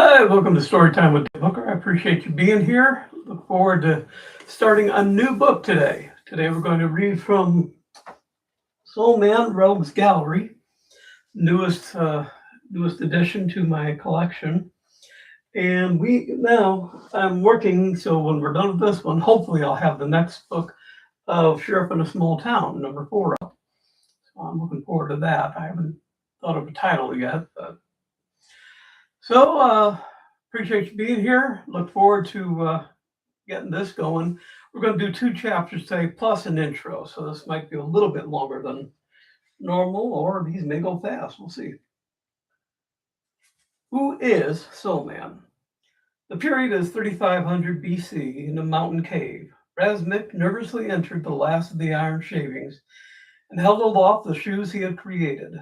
Hi, welcome to Storytime with Dave Hooker. I appreciate you being here. Look forward to starting a new book today. Today we're going to read from SOLEMAN ROGUES Gallery, newest addition to my collection. And I'm working, so when we're done with this one, hopefully I'll have the next book of Sheriff in a Small Town, number 4 up. So I'm looking forward to that. I haven't thought of a title yet, but appreciate you being here. Look forward to getting this going. We're going to do 2 chapters today, plus an intro. So this might be a little bit longer than normal, or these may go fast. We'll see. Who is Soleman? The period is 3500 BC in a mountain cave. Razmik nervously entered the last of the iron shavings and held aloft the shoes he had created.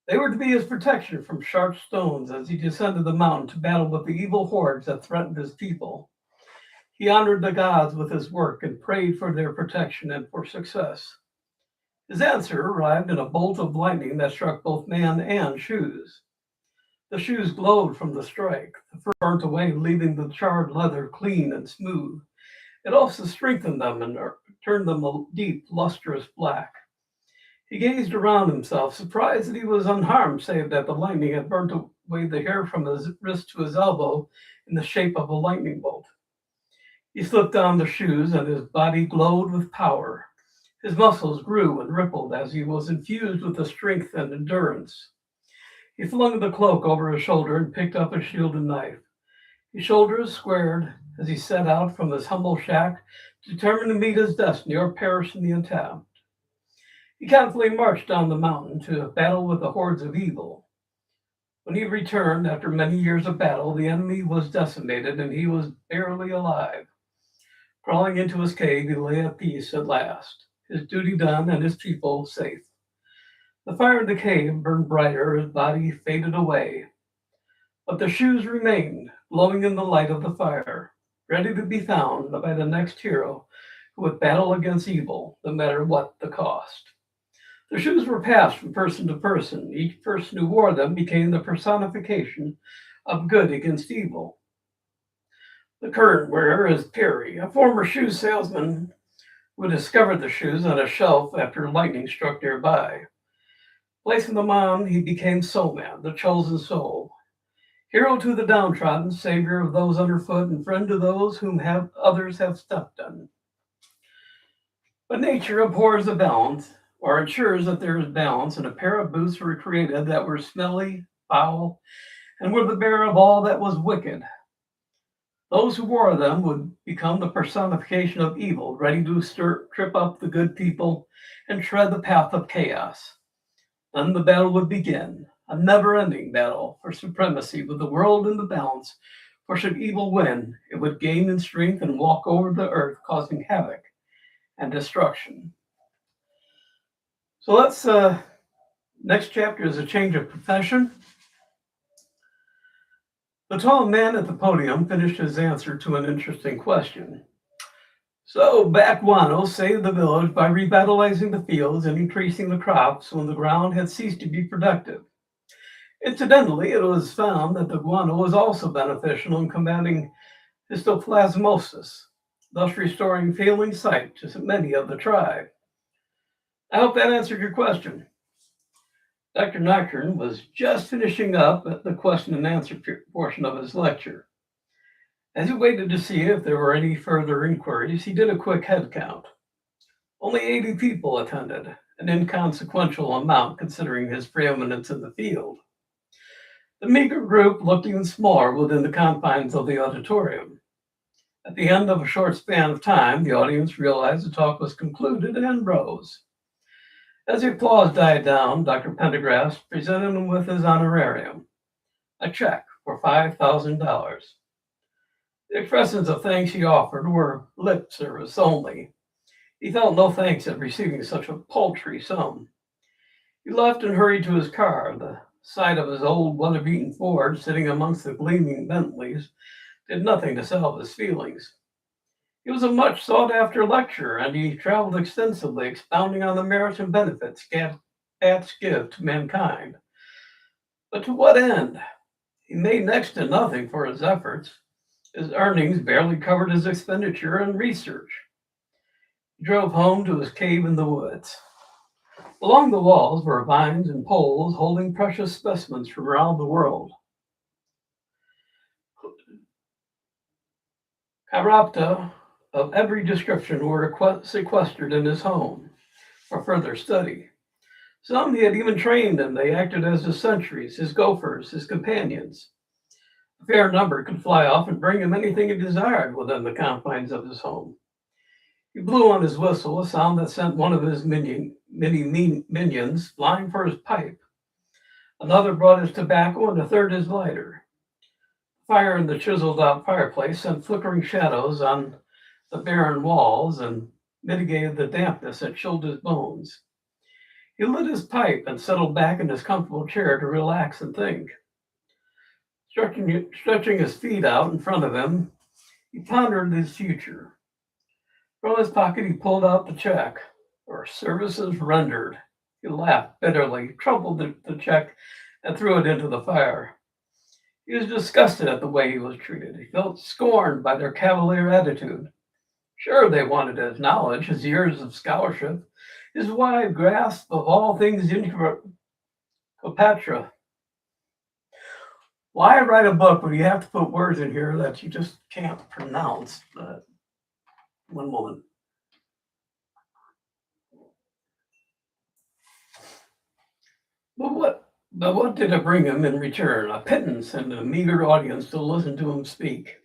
They were to be his protection from sharp stones as he descended the mountain to battle with the evil hordes that threatened his people. He honored the gods with his work and prayed for their protection and for success. His answer arrived in a bolt of lightning that struck both man and shoes. The shoes glowed from the strike. The fur burnt away, leaving the charred leather clean and smooth. It also strengthened them and turned them a deep, lustrous black. He gazed around himself, surprised that he was unharmed, save that the lightning had burnt away the hair from his wrist to his elbow in the shape of a lightning bolt. He slipped on the shoes, and his body glowed with power. His muscles grew and rippled as he was infused with the strength and endurance. He flung the cloak over his shoulder and picked up a shield and knife. His shoulders squared as he set out from his humble shack, determined to meet his destiny or perish in the attempt. He confidently marched down the mountain to battle with the hordes of evil. When he returned after many years of battle, the enemy was decimated and he was barely alive. Crawling into his cave, he lay at peace at last, his duty done and his people safe. The fire in the cave burned brighter, his body faded away. But the shoes remained, glowing in the light of the fire, ready to be found by the next hero who would battle against evil, no matter what the cost. The shoes were passed from person to person. Each person who wore them became the personification of good against evil. The current wearer is Perry, a former shoe salesman who discovered the shoes on a shelf after lightning struck nearby. Placing them on, he became Soleman, the chosen soul. Hero to the downtrodden, savior of those underfoot, and friend to those whom others have stepped on. But nature abhors a balance, or ensures that there is balance, and a pair of boots were created that were smelly, foul, and were the bearer of all that was wicked. Those who wore them would become the personification of evil, ready to trip up the good people and tread the path of chaos. Then the battle would begin, a never-ending battle for supremacy with the world in the balance, for should evil win, it would gain in strength and walk over the earth, causing havoc and destruction. So next chapter is a change of profession. The tall man at the podium finished his answer to an interesting question. So Bakwano saved the village by revitalizing the fields and increasing the crops when the ground had ceased to be productive. Incidentally, it was found that the guano was also beneficial in combating histoplasmosis, thus restoring failing sight to many of the tribe. I hope that answered your question. Dr. Nocturn was just finishing up the question and answer portion of his lecture. As he waited to see if there were any further inquiries, he did a quick head count. Only 80 people attended, an inconsequential amount considering his preeminence in the field. The meager group looked even smaller within the confines of the auditorium. At the end of a short span of time, the audience realized the talk was concluded and rose. As the applause died down, Dr. Pendergrass presented him with his honorarium, a check for $5,000. The expressions of thanks he offered were lip service only. He felt no thanks at receiving such a paltry sum. He left and hurried to his car. The sight of his old weather-beaten Ford sitting amongst the gleaming Bentleys did nothing to salve his feelings. It was a much sought-after lecture, and he traveled extensively, expounding on the merits and benefits cats give to mankind. But to what end? He made next to nothing for his efforts. His earnings barely covered his expenditure on research. He drove home to his cave in the woods. Along the walls were vines and poles holding precious specimens from around the world. Chiropta of every description were sequestered in his home for further study. Some he had even trained, and they acted as his sentries, his gophers, his companions. A fair number could fly off and bring him anything he desired within the confines of his home. He blew on his whistle, a sound that sent one of his minions flying for his pipe. Another brought his tobacco, and a third his lighter. Fire in the chiseled-out fireplace sent flickering shadows on the barren walls and mitigated the dampness that chilled his bones. He lit his pipe and settled back in his comfortable chair to relax and think. Stretching his feet out in front of him, he pondered his future. From his pocket, he pulled out the check, or services rendered. He laughed bitterly, crumpled the check, and threw it into the fire. He was disgusted at the way he was treated. He felt scorned by their cavalier attitude. Sure, they wanted his knowledge, his years of scholarship, his wide grasp of all things Cleopatra. Why write a book when you have to put words in here that you just can't pronounce? One moment. But what did it bring him in return? A pittance and a meager audience to listen to him speak.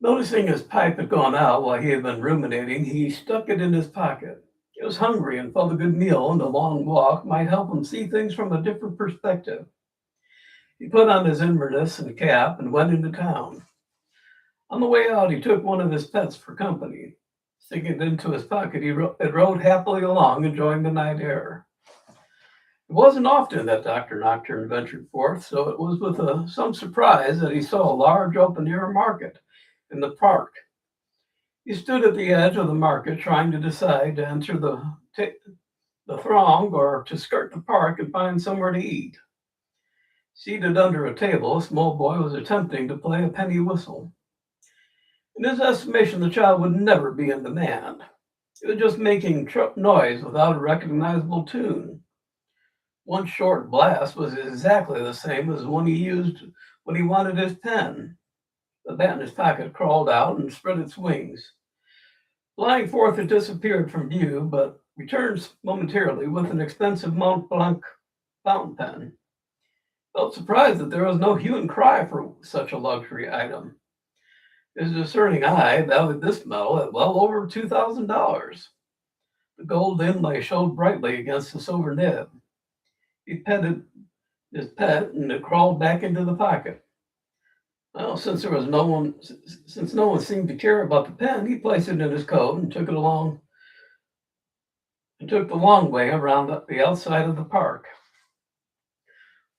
Noticing his pipe had gone out while he had been ruminating, he stuck it in his pocket. He was hungry and felt a good meal, and a long walk might help him see things from a different perspective. He put on his Inverness and cap and went into town. On the way out, he took one of his pets for company. Sticking it into his pocket, it rode happily along, enjoying the night air. It wasn't often that Dr. Nocturn ventured forth, so it was with some surprise that he saw a large open-air market in the park. He stood at the edge of the market, trying to decide to enter the throng or to skirt the park and find somewhere to eat. Seated under a table, a small boy was attempting to play a penny whistle. In his estimation, the child would never be in demand. He was just making noise without a recognizable tune. One short blast was exactly the same as one he used when he wanted his pen. The bat in his pocket crawled out and spread its wings. Flying forth, it disappeared from view, but returned momentarily with an expensive Mont Blanc fountain pen. Felt surprised that there was no hue and cry for such a luxury item. His discerning eye valued this metal at well over $2,000. The gold inlay showed brightly against the silver nib. He petted his pet, and it crawled back into the pocket. Well, since no one seemed to care about the pen, he placed it in his coat and took the long way around the outside of the park.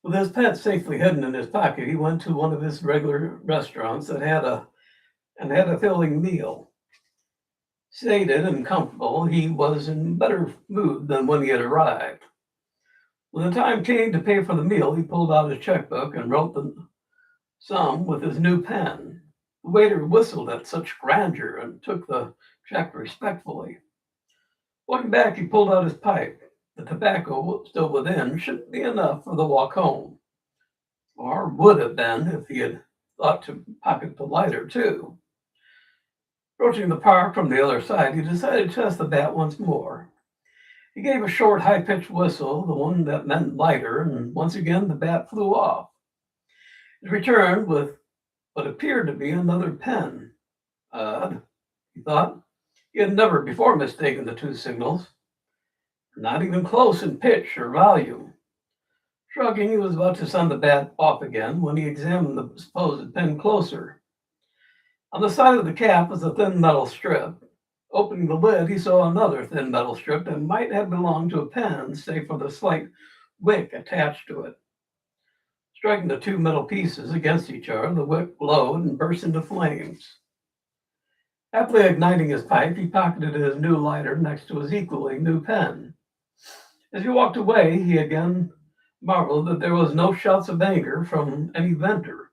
With his pet safely hidden in his pocket, he went to one of his regular restaurants that had a filling meal. Sated and comfortable, he was in better mood than when he had arrived. When the time came to pay for the meal, he pulled out his checkbook and wrote the sum with his new pen. The waiter whistled at such grandeur and took the check respectfully. Looking back, he pulled out his pipe. The tobacco still within shouldn't be enough for the walk home, or would have been if he had thought to pocket the lighter too. Approaching the park from the other side, he decided to test the bat once more. He gave a short, high-pitched whistle, the one that meant lighter, and once again the bat flew off. It returned with what appeared to be another pen. Odd, he thought. He had never before mistaken the two signals. Not even close in pitch or volume. Shrugging, he was about to send the bat off again when he examined the supposed pen closer. On the side of the cap was a thin metal strip. Opening the lid, he saw another thin metal strip that might have belonged to a pen, save for the slight wick attached to it. Striking the two metal pieces against each other, the wick glowed and burst into flames. Happily igniting his pipe, he pocketed his new lighter next to his equally new pen. As he walked away, he again marveled that there was no shouts of anger from any vendor.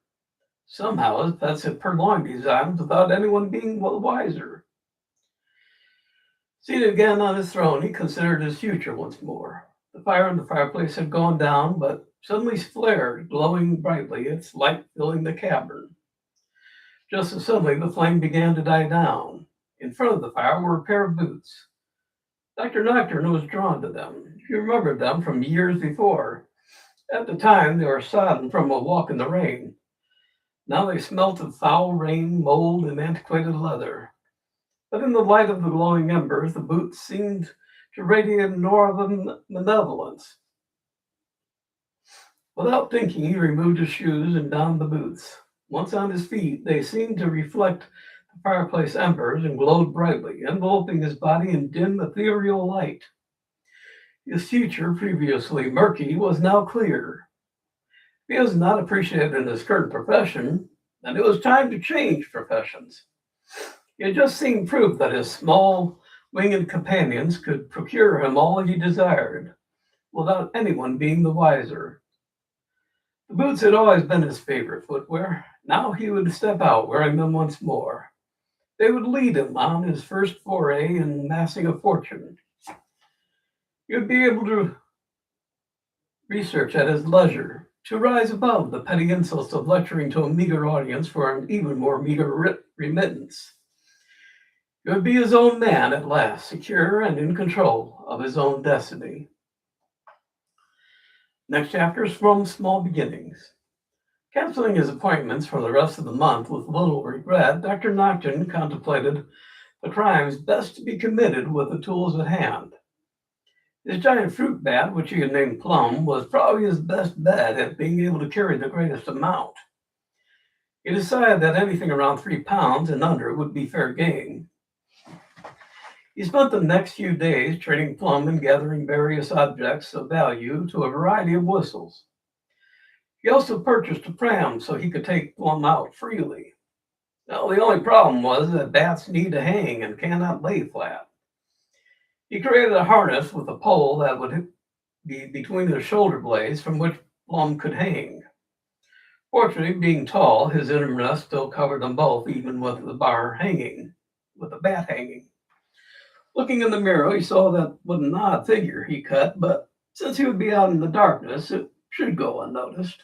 Somehow his pets had prolonged these items without anyone being wiser. Seated again on his throne, he considered his future once more. The fire in the fireplace had gone down, but suddenly flared, glowing brightly, its light filling the cavern. Just as suddenly, the flame began to die down. In front of the fire were a pair of boots. Dr. Nocturn was drawn to them. He remembered them from years before. At the time, they were sodden from a walk in the rain. Now they smelt of foul rain, mold, and antiquated leather. But in the light of the glowing embers, the boots seemed to radiate northern malevolence. Without thinking, he removed his shoes and donned the boots. Once on his feet, they seemed to reflect the fireplace embers and glowed brightly, enveloping his body in dim, ethereal light. His future, previously murky, was now clear. He was not appreciated in his current profession, and it was time to change professions. He had just seen proof that his small, winged companions could procure him all he desired, without anyone being the wiser. The boots had always been his favorite footwear. Now he would step out wearing them once more. They would lead him on his first foray in amassing a fortune. He would be able to research at his leisure, to rise above the petty insults of lecturing to a meager audience for an even more meager remittance. He would be his own man at last, secure and in control of his own destiny. Next chapter is from Small Beginnings. Canceling his appointments for the rest of the month with little regret, Dr. Nocturn contemplated the crimes best to be committed with the tools at hand. His giant fruit bat, which he had named Plum, was probably his best bet at being able to carry the greatest amount. He decided that anything around 3 pounds and under would be fair game. He spent the next few days trading Plum and gathering various objects of value to a variety of whistles. He also purchased a pram so he could take Plum out freely. Now, the only problem was that bats need to hang and cannot lay flat. He created a harness with a pole that would be between his shoulder blades from which Plum could hang. Fortunately, being tall, his inner nest still covered them both, even with the bat hanging. Looking in the mirror, he saw that what an odd figure he cut, but since he would be out in the darkness, it should go unnoticed.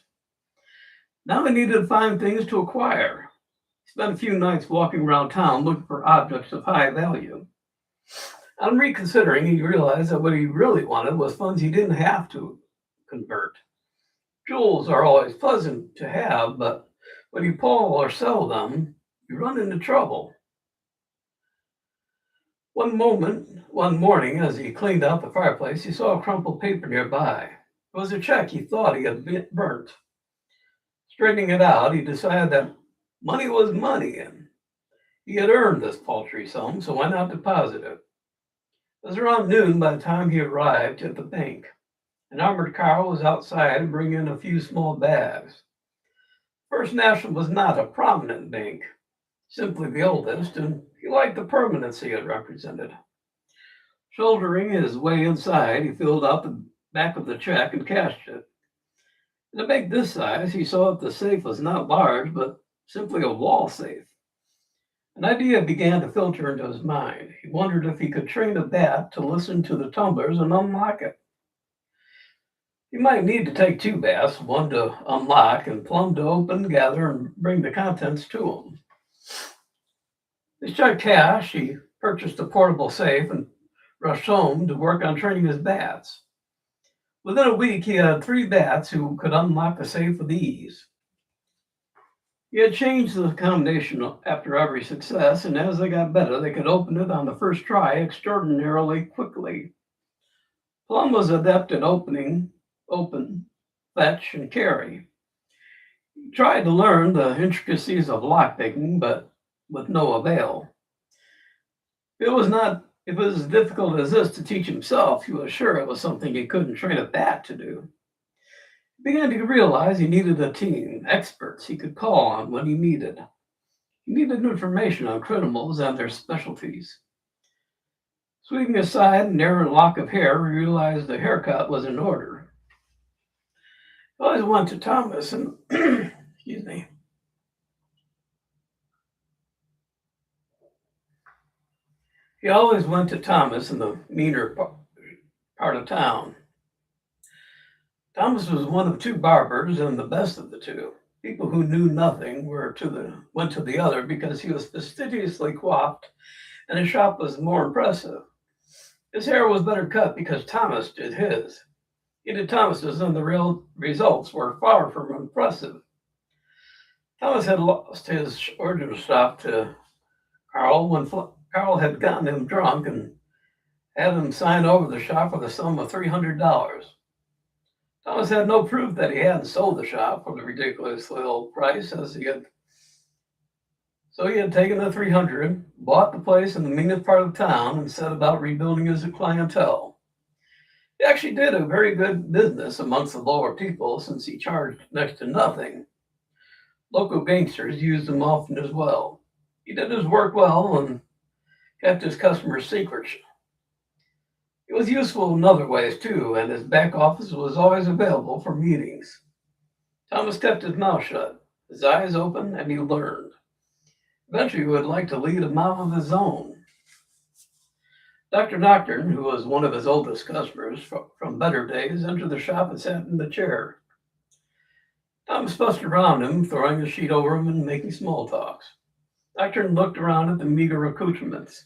Now he needed to find things to acquire. He spent a few nights walking around town looking for objects of high value. On reconsidering, he realized that what he really wanted was funds he didn't have to convert. Jewels are always pleasant to have, but when you pull or sell them, you run into trouble. One morning, as he cleaned out the fireplace, he saw a crumpled paper nearby. It was a check he thought he had burnt. Straightening it out, he decided that money was money, and he had earned this paltry sum, so why not deposit it? It was around noon by the time he arrived at the bank. An armored car was outside bringing in a few small bags. First National was not a prominent bank, simply the oldest, and he liked the permanency it represented. Shouldering his way inside, he filled out the back of the check and cashed it. In a bank this size, he saw that the safe was not large, but simply a wall safe. An idea began to filter into his mind. He wondered if he could train a bat to listen to the tumblers and unlock it. He might need to take 2 bats, one to unlock and Plum to open, gather, and bring the contents to him. He struck cash, he purchased a portable safe, and rushed home to work on training his bats. Within a week, he had 3 bats who could unlock the safe with ease. He had changed the combination after every success, and as they got better, they could open it on the first try extraordinarily quickly. Plum was adept at open, fetch, and carry. He tried to learn the intricacies of lockpicking, but with no avail. It was as difficult as this to teach himself. He was sure it was something he couldn't train a bat to do. He began to realize he needed a team, experts he could call on when he needed. He needed information on criminals and their specialties. Sweeping aside an errant lock of hair, he realized the haircut was in order. I always went to Thomas and excuse me. He always went to Thomas in the meaner part of town. Thomas was one of two barbers and the best of the two. People who knew nothing went to the other because he was fastidiously coiffed and his shop was more impressive. His hair was better cut because Thomas did his. He did Thomas's and the real results were far from impressive. Thomas had lost his original shop to Carl when Carl had gotten him drunk and had him sign over the shop for the sum of $300. Thomas had no proof that he hadn't sold the shop for the ridiculously low price so he had taken the 300, bought the place in the meanest part of town, and set about rebuilding his clientele. He actually did a very good business amongst the lower people since he charged next to nothing. Local gangsters used him often as well. He did his work well and kept his customers' secrets. He was useful in other ways too, and his back office was always available for meetings. Thomas kept his mouth shut, his eyes open, and he learned. Eventually, he would like to lead a mouth of his own. Dr. Nocturn, who was one of his oldest customers from better days, entered the shop and sat in the chair. Thomas fussed around him, throwing a sheet over him and making small talks. Nocturn looked around at the meager accoutrements.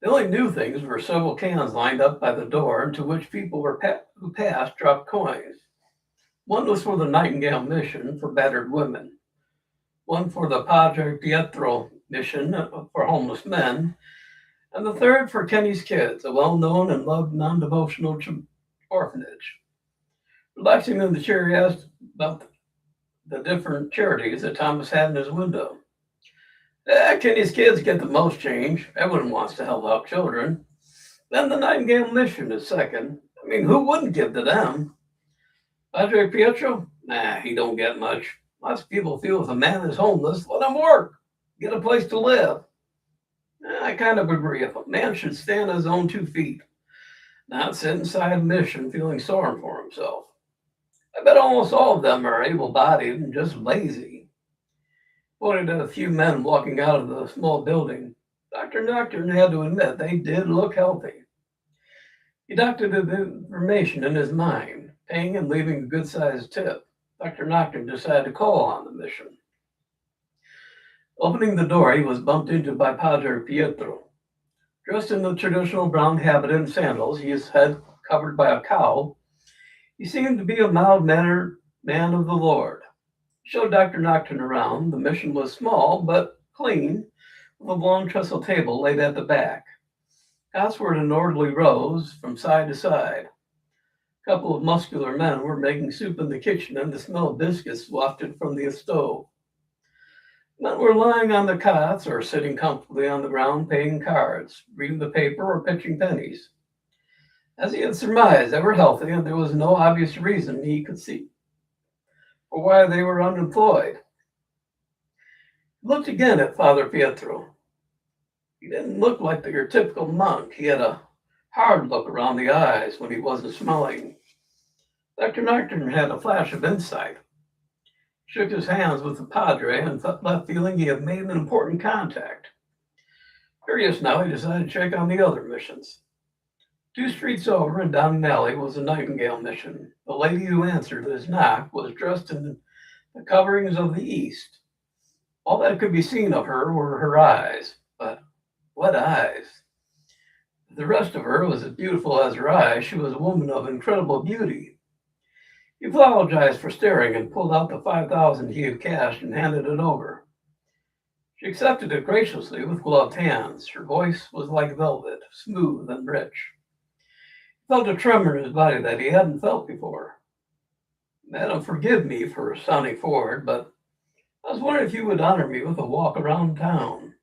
The only new things were several cans lined up by the door into which people who passed dropped coins. One was for the Nightengale mission for battered women, one for the Padre Pietro mission for homeless men, and the third for Kenny's Kids, a well-known and loved non-devotional orphanage. Relaxing in the chair, he asked about the different charities that Thomas had in his window. Kenny's Kids get the most change. Everyone wants to help out children. Then the Nightingale Mission is second. I mean, who wouldn't give to them? Padre Pietro? Nah, he don't get much. Lots of people feel if a man is homeless, let him work. Get a place to live. I kind of agree. If a man should stand on his own 2 feet, not sit inside a mission feeling sorry for himself. I bet almost all of them are able-bodied and just lazy. Pointed at a few men walking out of the small building. Dr. Nocturn had to admit they did look healthy. He doctored the information in his mind, paying and leaving a good-sized tip. Dr. Nocturn decided to call on the mission. Opening the door, he was bumped into by Padre Pietro. Dressed in the traditional brown habit and sandals, his head covered by a cowl, he seemed to be a mild-mannered man of the Lord. Showed Dr. Nocturn around. The mission was small but clean, with a long trestle table laid at the back. Cots were in orderly rows from side to side. A couple of muscular men were making soup in the kitchen, and the smell of biscuits wafted from the stove. Men were lying on the cots or sitting comfortably on the ground paying cards, reading the paper, or pitching pennies. As he had surmised, they were healthy, and there was no obvious reason he could see or why they were unemployed. He looked again at Father Pietro. He didn't look like your typical monk. He had a hard look around the eyes when he wasn't smiling. Dr. Nocturn had a flash of insight. He shook his hands with the Padre and left feeling he had made an important contact. Curious now, he decided to check on the other missions. 2 streets over and down an alley was the Nightingale mission. The lady who answered his knock was dressed in the coverings of the East. All that could be seen of her were her eyes. But what eyes? If the rest of her was as beautiful as her eyes, she was a woman of incredible beauty. He apologized for staring and pulled out the 5,000 he had cashed and handed it over. She accepted it graciously with gloved hands. Her voice was like velvet, smooth and rich. Felt a tremor in his body that he hadn't felt before. Madam, forgive me for sounding forward, but I was wondering if you would honor me with a walk around town.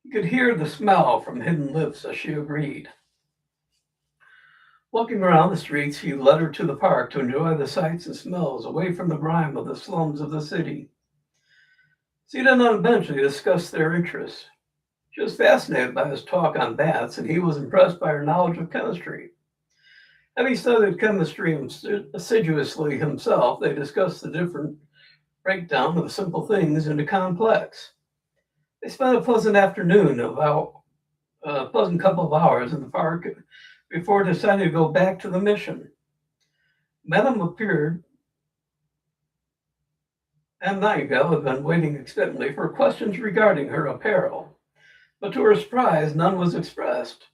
You could hear the smile from hidden lips as she agreed. Walking around the streets, he led her to the park to enjoy the sights and smells away from the grime of the slums of the city. Seated on a bench, they discussed their interests. She was fascinated by his talk on bats, and he was impressed by her knowledge of chemistry. Having studied chemistry assiduously himself, they discussed the different breakdown of simple things into complex. They spent a pleasant afternoon, about a pleasant couple of hours in the park before deciding to go back to the mission. Madam Nightengale had been waiting expectantly for questions regarding her apparel, but to her surprise, none was expressed.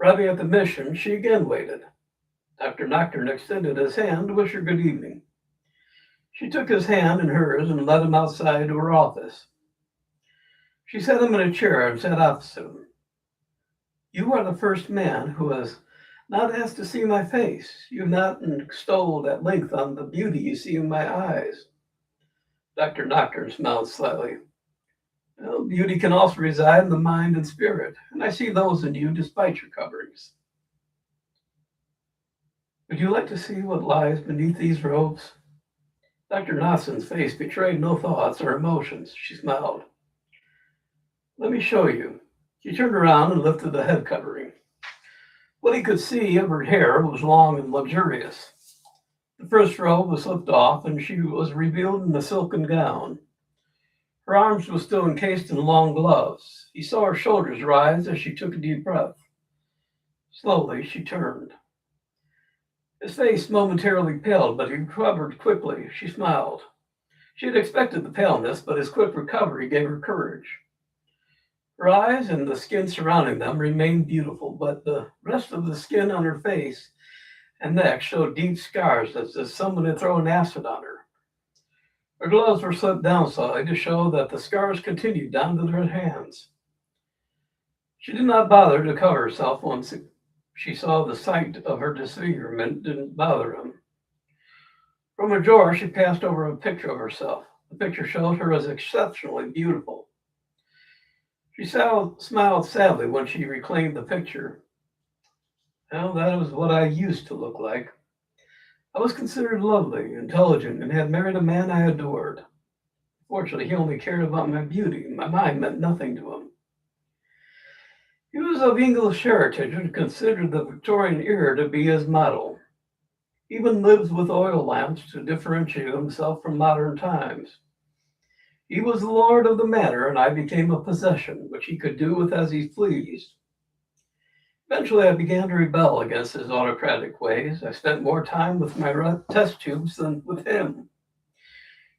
Arriving at the mission, she again waited. Dr. Nocturn extended his hand to wish her good evening. She took his hand in hers and led him outside to her office. She set him in a chair and sat opposite him. You are the first man who has not asked to see my face. You have not extolled at length on the beauty you see in my eyes. Dr. Nocturn smiled slightly. Well, beauty can also reside in the mind and spirit, and I see those in you despite your coverings. Would you like to see what lies beneath these robes? Dr. Nottson's face betrayed no thoughts or emotions. She smiled. Let me show you. She turned around and lifted the head covering. What he could see of her hair was long and luxurious. The first robe was slipped off, and she was revealed in a silken gown. Her arms were still encased in long gloves. He saw her shoulders rise as she took a deep breath. Slowly, she turned. His face momentarily paled, but he recovered quickly. She smiled. She had expected the paleness, but his quick recovery gave her courage. Her eyes and the skin surrounding them remained beautiful, but the rest of the skin on her face and neck showed deep scars as if someone had thrown acid on her. Her gloves were slipped down slightly to show that the scars continued down to her hands. She did not bother to cover herself once she saw the sight of her disfigurement didn't bother him. From a drawer, she passed over a picture of herself. The picture showed her as exceptionally beautiful. She smiled sadly when she reclaimed the picture. Well, that was what I used to look like. I was considered lovely, intelligent, and had married a man I adored. Fortunately, he only cared about my beauty. My mind meant nothing to him. He was of English heritage and considered the Victorian era to be his model. He even lives with oil lamps to differentiate himself from modern times. He was the lord of the manor, and I became a possession, which he could do with as he pleased. Eventually, I began to rebel against his autocratic ways. I spent more time with my test tubes than with him.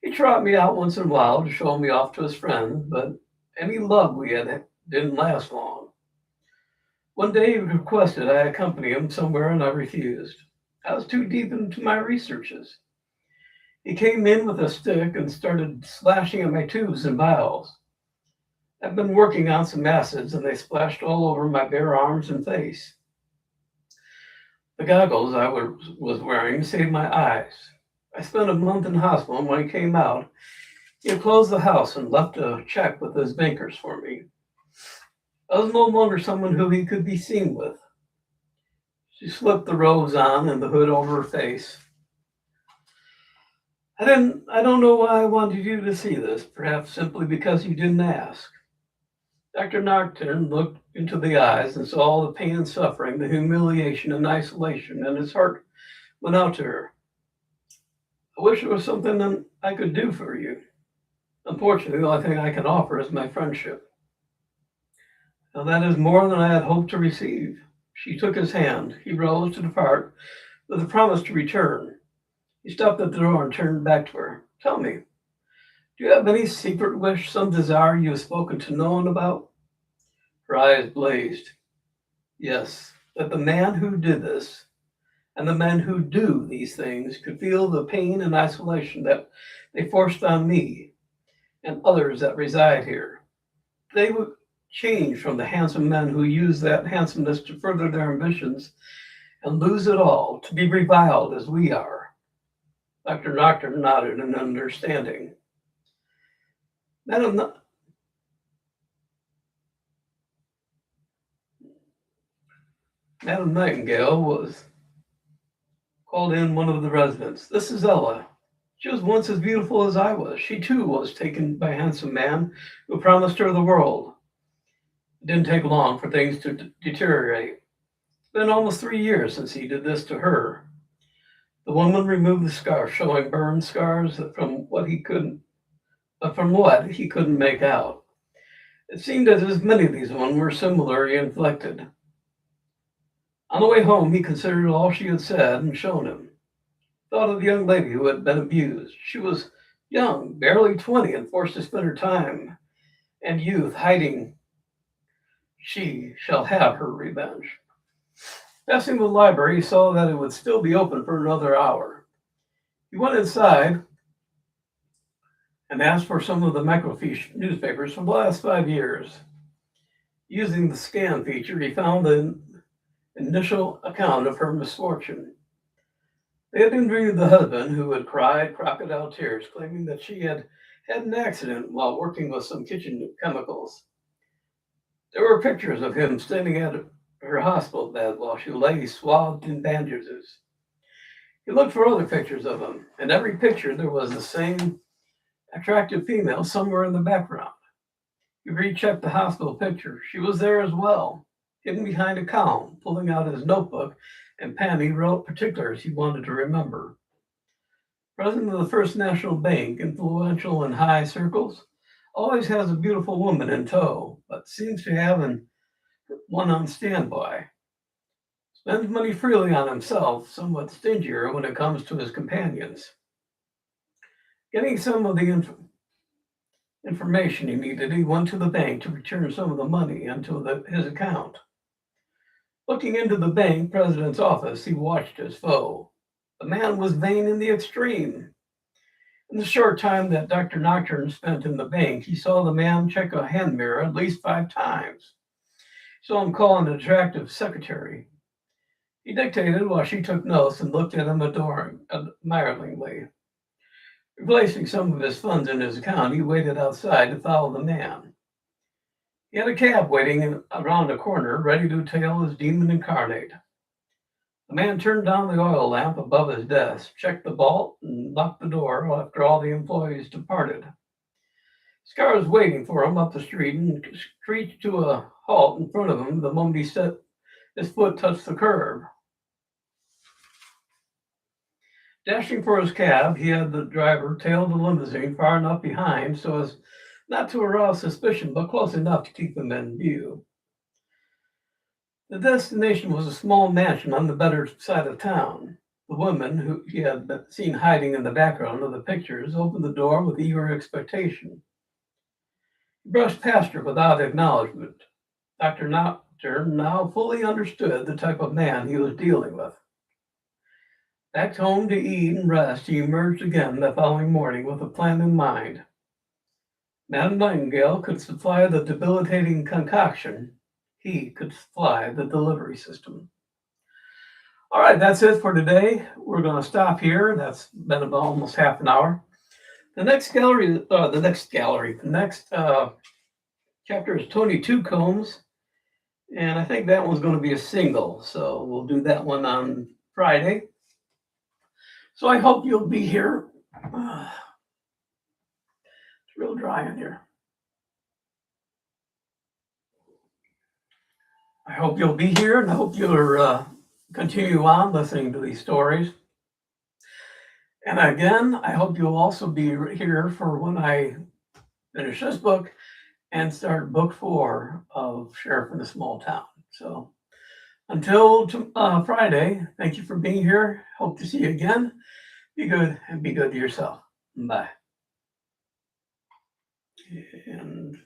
He trotted me out once in a while to show me off to his friends, but any love we had didn't last long. One day he requested I accompany him somewhere, and I refused. I was too deep into my researches. He came in with a stick and started slashing at my tubes and vials. I've been working on some acids, and they splashed all over my bare arms and face. The goggles I was wearing saved my eyes. I spent a month in hospital, and when I came out, he had closed the house and left a check with his bankers for me. I was no longer someone who he could be seen with. She slipped the robes on and the hood over her face. I don't know why I wanted you to see this, perhaps simply because you didn't ask. Dr. Nocturn looked into the eyes and saw all the pain and suffering, the humiliation and isolation, and his heart went out to her. I wish there was something that I could do for you. Unfortunately, the only thing I can offer is my friendship. Now that is more than I had hoped to receive. She took his hand. He rose to depart with a promise to return. He stopped at the door and turned back to her. Tell me, do you have any secret wish, some desire you have spoken to no one about? Her eyes blazed. Yes, that the man who did this and the men who do these things could feel the pain and isolation that they forced on me and others that reside here. They would change from the handsome men who use that handsomeness to further their ambitions and lose it all to be reviled as we are. Dr. Nocturn nodded in understanding. Madam Nightengale was called in one of the residents. This is Ella. She was once as beautiful as I was. She too was taken by a handsome man who promised her the world. It didn't take long for things to deteriorate. It's been almost 3 years since he did this to her. The woman removed the scarf, showing burn scars from what he couldn't make out. It seemed as if many of these women were similarly inflicted. On the way home, he considered all she had said and shown him. Thought of the young lady who had been abused. She was young, barely 20, and forced to spend her time and youth hiding. She shall have her revenge. Passing the library, he saw that it would still be open for another hour. He went inside and asked for some of the microfiche newspapers from the last 5 years. Using the scan feature, he found the initial account of her misfortune. They had interviewed the husband, who had cried crocodile tears, claiming that she had had an accident while working with some kitchen chemicals. There were pictures of him standing at her hospital bed while she lay swathed in bandages. He looked for other pictures of him. In every picture, there was the same attractive female somewhere in the background. He rechecked the hospital picture. She was there as well, hidden behind a column, pulling out his notebook and pen. He wrote particulars he wanted to remember. President of the First National Bank, influential in high circles, always has a beautiful woman in tow, but seems to have one on standby. Spends money freely on himself, somewhat stingier when it comes to his companions. Getting some of the information he needed, he went to the bank to return some of the money into his account. Looking into the bank president's office, he watched his foe. The man was vain in the extreme. In the short time that Dr. Nocturn spent in the bank, he saw the man check a hand mirror at least 5 times. He saw him call an attractive secretary. He dictated while she took notes and looked at him admiringly. Replacing some of his funds in his account, he waited outside to follow the man. He had a cab waiting around a corner, ready to tail his demon incarnate. The man turned down the oil lamp above his desk, checked the bolt, and locked the door after all the employees departed. Scar was waiting for him up the street and screeched to a halt in front of him the moment his foot touched the curb. Dashing for his cab, he had the driver tail the limousine far enough behind so as not to arouse suspicion, but close enough to keep him in view. The destination was a small mansion on the better side of town. The woman, who he had seen hiding in the background of the pictures, opened the door with eager expectation. He brushed past her without acknowledgement. Dr. Nocturn now fully understood the type of man he was dealing with. Back home to eat and rest, he emerged again the following morning with a plan in mind. Madam Nightengale could supply the debilitating concoction. He could supply the delivery system. All right, that's it for today. We're going to stop here. That's been about almost half an hour. The next chapter is Tony Two Combs, and I think that one's going to be a single. So we'll do that one on Friday. So I hope you'll be here. It's real dry in here. I hope you'll be here, and I hope you'll continue on listening to these stories. And again, I hope you'll also be here for when I finish this book and start book 4 of Sheriff in a Small Town. So until Friday, thank you for being here. Hope to see you again. Be good and be good to yourself. Bye. And